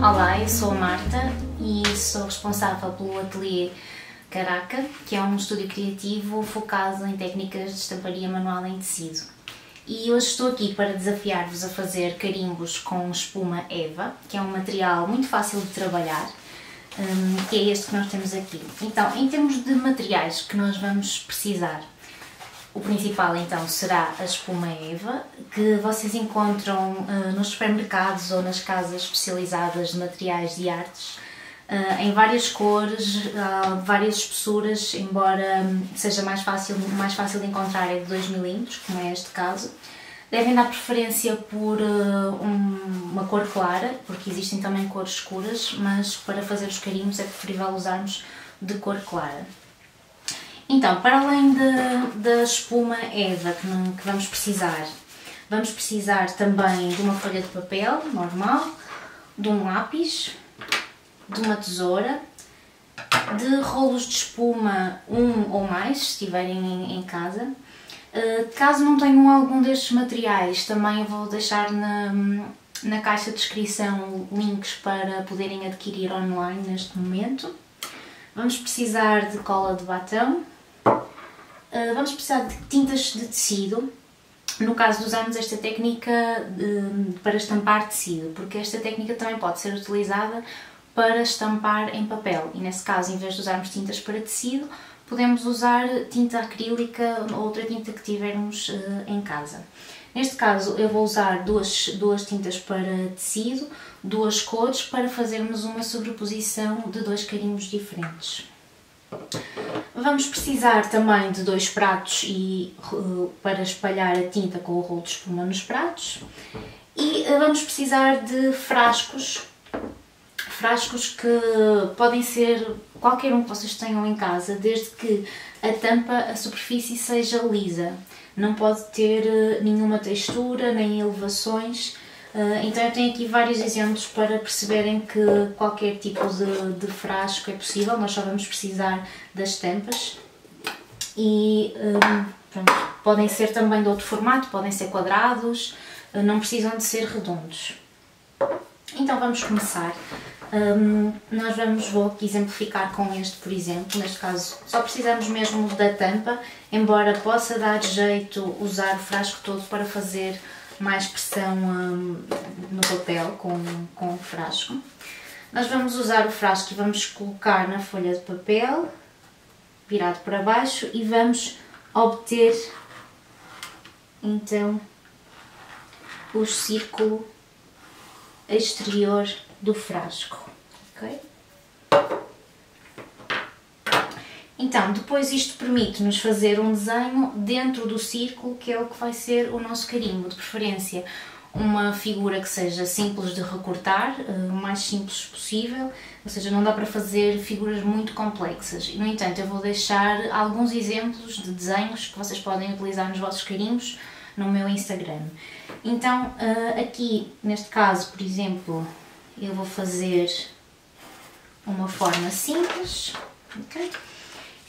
Olá, eu sou a Marta e sou responsável pelo ateliê Caraca, que é um estúdio criativo focado em técnicas de estamparia manual em tecido. E hoje estou aqui para desafiar-vos a fazer carimbos com espuma Eva, que é um material muito fácil de trabalhar, que é este que nós temos aqui. Então, em termos de materiais que nós vamos precisar, o principal então será a espuma Eva, que vocês encontram nos supermercados ou nas casas especializadas de materiais de artes, em várias cores, várias espessuras, embora seja mais fácil de encontrar é de 2 mm, como é este caso. Devem dar preferência por uma cor clara, porque existem também cores escuras, mas para fazer os carimbos é preferível usarmos de cor clara. Então, para além da espuma Eva que vamos precisar também de uma folha de papel normal, de um lápis, de uma tesoura, de rolos de espuma, um ou mais, se estiverem em casa. Caso não tenham algum destes materiais, também eu vou deixar na caixa de descrição links para poderem adquirir online neste momento. Vamos precisar de cola de batão. Vamos precisar de tintas de tecido, no caso de usarmos esta técnica para estampar tecido, porque esta técnica também pode ser utilizada para estampar em papel e nesse caso, em vez de usarmos tintas para tecido, podemos usar tinta acrílica ou outra tinta que tivermos em casa. Neste caso eu vou usar duas tintas para tecido, duas cores, para fazermos uma sobreposição de dois carimbos diferentes. Vamos precisar também de 2 pratos para espalhar a tinta com o rolo de espuma nos pratos, e vamos precisar de frascos que podem ser qualquer um que vocês tenham em casa, desde que a tampa, a superfície seja lisa, não pode ter nenhuma textura nem elevações. Então eu tenho aqui vários exemplos para perceberem que qualquer tipo de frasco é possível, nós só vamos precisar das tampas e pronto, podem ser também de outro formato, podem ser quadrados, não precisam de ser redondos. Então vamos começar. Vou aqui exemplificar com este, por exemplo. Neste caso só precisamos mesmo da tampa, embora possa dar jeito usar o frasco todo para fazer mais pressão no papel com o frasco. Nós vamos usar o frasco e vamos colocar na folha de papel, virado para baixo, e vamos obter então o círculo exterior do frasco, ok? Então, depois isto permite-nos fazer um desenho dentro do círculo, que é o que vai ser o nosso carimbo, de preferência uma figura que seja simples de recortar, o mais simples possível, ou seja, não dá para fazer figuras muito complexas. No entanto, eu vou deixar alguns exemplos de desenhos que vocês podem utilizar nos vossos carimbos no meu Instagram. Então, aqui, neste caso, por exemplo, eu vou fazer uma forma simples, ok?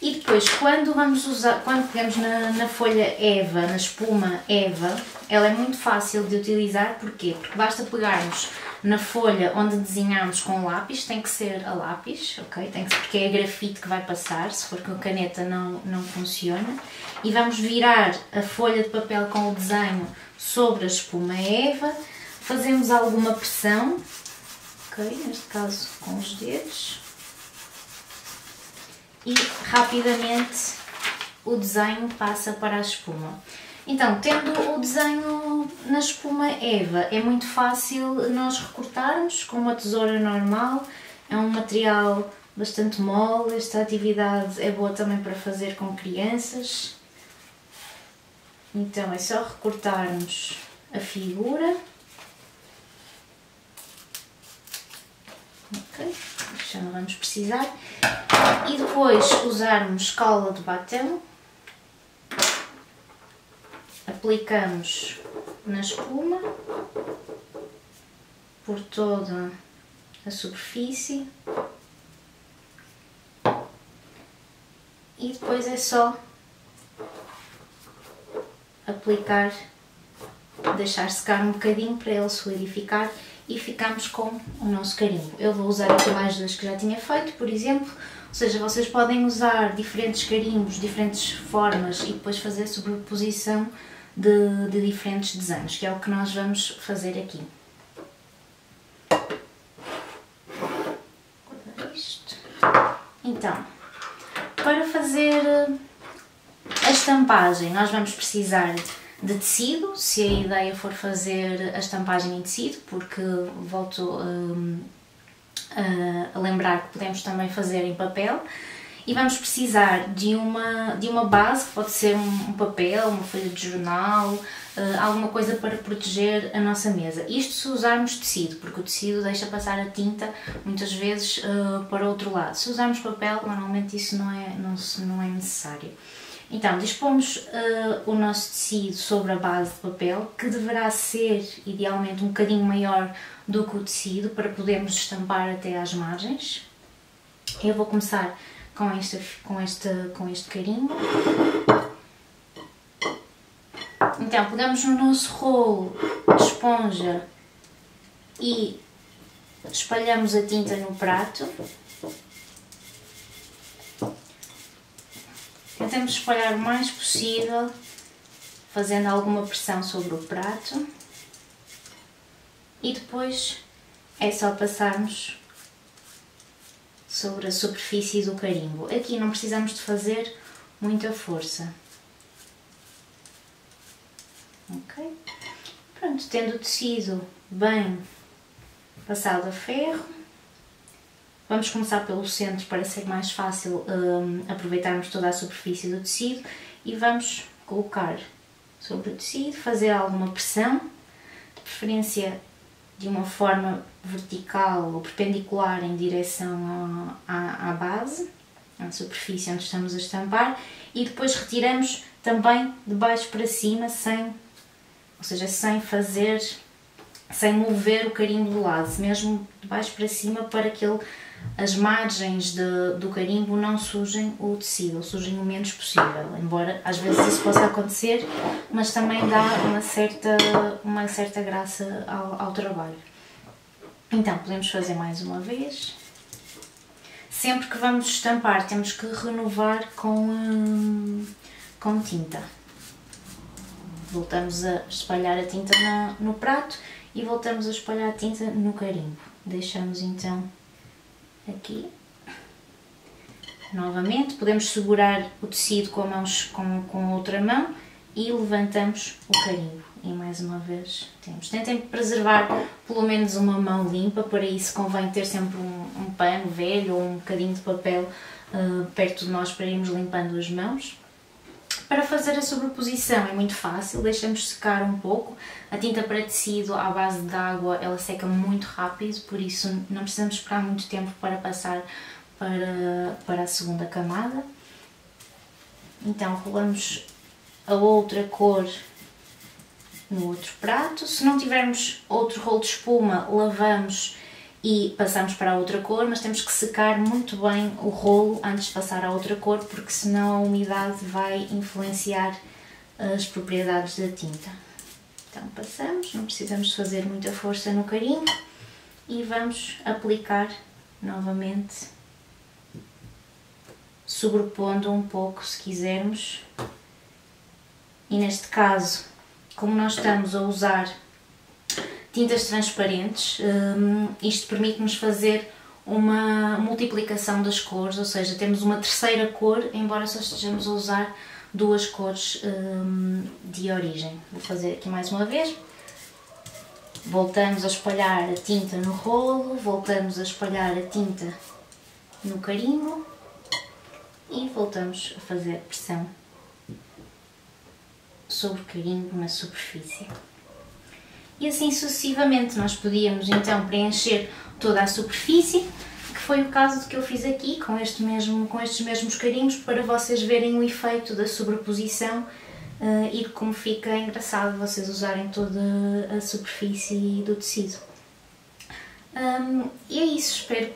E depois, quando pegamos na folha Eva, na espuma Eva, ela é muito fácil de utilizar. Porquê? Porque basta pegarmos na folha onde desenhamos com lápis, tem que ser a lápis, ok? Tem que ser, porque é a grafite que vai passar, se for com a caneta não funciona. E vamos virar a folha de papel com o desenho sobre a espuma Eva, fazemos alguma pressão, ok? Neste caso com os dedos. E rapidamente o desenho passa para a espuma. Então, tendo o desenho na espuma Eva, é muito fácil nós recortarmos com uma tesoura normal. É um material bastante mole, esta atividade é boa também para fazer com crianças. Então é só recortarmos a figura. Ok, já não vamos precisar. E depois usarmos cola de batão, aplicamos na espuma por toda a superfície e depois é só aplicar, deixar secar um bocadinho para ele solidificar e ficamos com o nosso carimbo. Eu vou usar aqui mais dois que já tinha feito, por exemplo, ou seja, vocês podem usar diferentes carimbos, diferentes formas e depois fazer sobreposição de diferentes desenhos, que é o que nós vamos fazer aqui. Então, para fazer a estampagem, nós vamos precisar de tecido, se a ideia for fazer a estampagem em tecido, porque volto a lembrar que podemos também fazer em papel, e vamos precisar de uma base, que pode ser um papel, uma folha de jornal, alguma coisa para proteger a nossa mesa. Isto se usarmos tecido, porque o tecido deixa passar a tinta muitas vezes para o outro lado. Se usarmos papel, normalmente isso não é necessário. Então, dispomos o nosso tecido sobre a base de papel, que deverá ser idealmente um bocadinho maior do que o tecido, para podermos estampar até às margens. Eu vou começar com este carimbo. Então, pegamos no nosso rolo de esponja e espalhamos a tinta no prato. Tentamos espalhar o mais possível, fazendo alguma pressão sobre o prato. E depois é só passarmos sobre a superfície do carimbo. Aqui não precisamos de fazer muita força. Ok? Pronto, tendo o tecido bem passado a ferro, vamos começar pelo centro para ser mais fácil aproveitarmos toda a superfície do tecido, e vamos colocar sobre o tecido, fazer alguma pressão, de preferência de uma forma vertical ou perpendicular em direção à base, à superfície onde estamos a estampar, e depois retiramos também de baixo para cima, sem mover o carimbo do lado, mesmo de baixo para cima, para que as margens do carimbo não sujem o tecido, ou sujem o menos possível, embora às vezes isso possa acontecer, mas também dá uma certa graça ao trabalho. Então, podemos fazer mais uma vez. Sempre que vamos estampar, temos que renovar com tinta. Voltamos a espalhar a tinta no prato e voltamos a espalhar a tinta no carimbo. Deixamos então aqui. Novamente, podemos segurar o tecido com a outra mão e levantamos o carimbo. E mais uma vez temos. Tentem preservar pelo menos uma mão limpa, para isso convém ter sempre um pano velho ou um bocadinho de papel perto de nós para irmos limpando as mãos. Para fazer a sobreposição é muito fácil, deixamos secar um pouco. A tinta para tecido à base de água, ela seca muito rápido, por isso não precisamos esperar muito tempo para passar para a segunda camada. Então rolamos a outra cor no outro prato. Se não tivermos outro rolo de espuma, lavamos e passamos para a outra cor, mas temos que secar muito bem o rolo antes de passar à outra cor, porque senão a umidade vai influenciar as propriedades da tinta. Então passamos, não precisamos fazer muita força no carimbo e vamos aplicar novamente, sobrepondo um pouco se quisermos. E neste caso, como nós estamos a usar tintas transparentes, isto permite-nos fazer uma multiplicação das cores, ou seja, temos uma terceira cor, embora só estejamos a usar duas cores de origem. Vou fazer aqui mais uma vez. Voltamos a espalhar a tinta no rolo, voltamos a espalhar a tinta no carimbo e voltamos a fazer pressão sobre o carimbo na superfície. E assim sucessivamente nós podíamos então preencher toda a superfície, que foi o caso que eu fiz aqui com estes mesmos carimbos, para vocês verem o efeito da sobreposição e como fica engraçado vocês usarem toda a superfície do tecido. E é isso, espero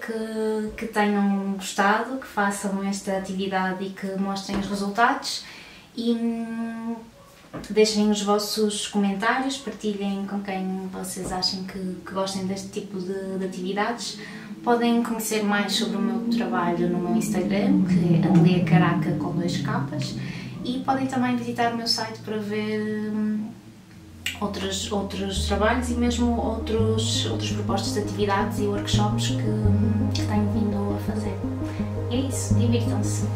que tenham gostado, que façam esta atividade e que mostrem os resultados. E Deixem os vossos comentários, partilhem com quem vocês achem que gostem deste tipo de atividades. Podem conhecer mais sobre o meu trabalho no meu Instagram, que é Ateliê Caraca com 2Ks, e podem também visitar o meu site para ver outros trabalhos e mesmo outras propostas de atividades e workshops que tenho vindo a fazer. E é isso, divirtam-se!